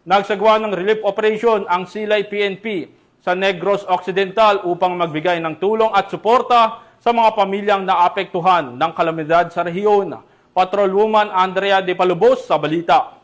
Nagsagawa ng relief operation ang Silay PNP sa Negros Occidental upang magbigay ng tulong at suporta sa mga pamilyang naapektuhan ng kalamidad sa rehiyon. Patrolwoman Andrea De Palubos sa balita.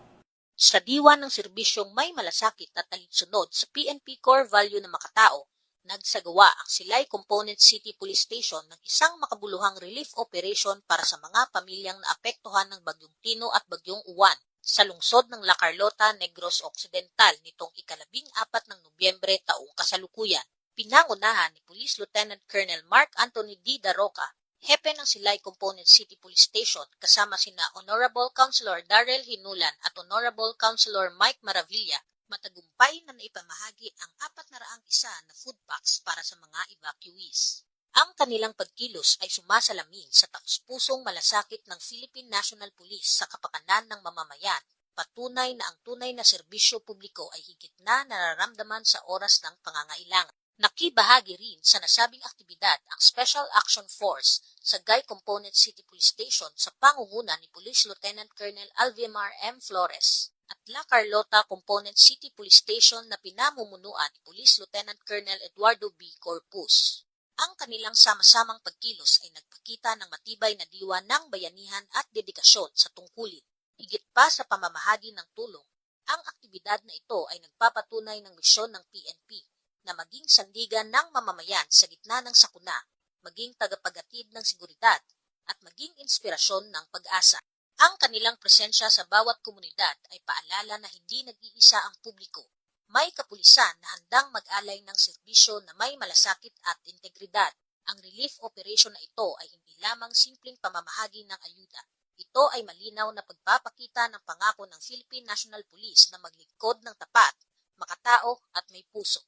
Sa diwa ng serbisyong may malasakit at talinsunod sa PNP Core Value na makatao, nagsagawa ang Silay Component City Police Station ng isang makabuluhang relief operation para sa mga pamilyang naapektuhan ng Bagyong Tino at Bagyong Uwan sa lungsod ng La Carlota, Negros Occidental nitong ika-14 ng Nobyembre taong kasalukuyan. Pinangunahan ni Police Lieutenant Colonel Mark Anthony D. Daroca, hepe ng Silay Component City Police Station, kasama sina Honorable Councilor Darrell Hinulan at Honorable Councilor Mike Maravilla, matagumpay na naipamahagi ang 401 na food packs para sa mga evacuees. Ang kanilang pagkilos ay sumasalamin sa taus-pusong malasakit ng Philippine National Police sa kapakanan ng mamamayan, patunay na ang tunay na serbisyo publiko ay higit na nararamdaman sa oras ng pangangailangan. Nakibahagi rin sa nasabing aktibidad ang Special Action Force sa Gay Component City Police Station sa pangunguna ni Police Lieutenant Colonel Alvimar M. Flores at La Carlota Component City Police Station na pinamumunuan ni Police Lieutenant Colonel Eduardo B. Corpus. Ang kanilang sama-samang pagkilos ay nagpakita ng matibay na diwa ng bayanihan at dedikasyon sa tungkulin. Higit pa sa pamamahagi ng tulong, ang aktibidad na ito ay nagpapatunay ng misyon ng PNP na maging sandigan ng mamamayan sa gitna ng sakuna, maging tagapaghatid ng seguridad, at maging inspirasyon ng pag-asa. Ang kanilang presensya sa bawat komunidad ay paalala na hindi nag-iisa ang publiko. May kapulisan na handang mag-alay ng serbisyo na may malasakit at integridad. Ang relief operation na ito ay hindi lamang simpleng pamamahagi ng ayuda. Ito ay malinaw na pagpapakita ng pangako ng Philippine National Police na maglingkod ng tapat, makatao at may puso.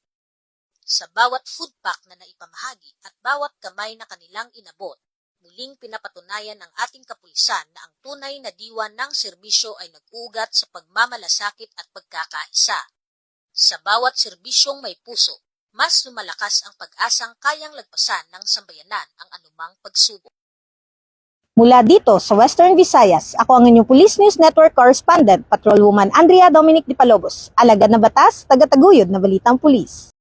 Sa bawat food pack na naipamahagi at bawat kamay na kanilang inabot, muling pinapatunayan ng ating kapulisan na ang tunay na diwa ng serbisyo ay nag-ugat sa pagmamalasakit at pagkakaisa. Sa bawat serbisyong may puso, mas lumalakas ang pag-asang kayang lagpasan ng sambayanan ang anumang pagsubok. Mula dito sa Western Visayas, ako ang inyong Police News Network Correspondent, Patrolwoman Andrea Dominic De Palobos, alagad na batas, taga-taguyod na balitang pulis.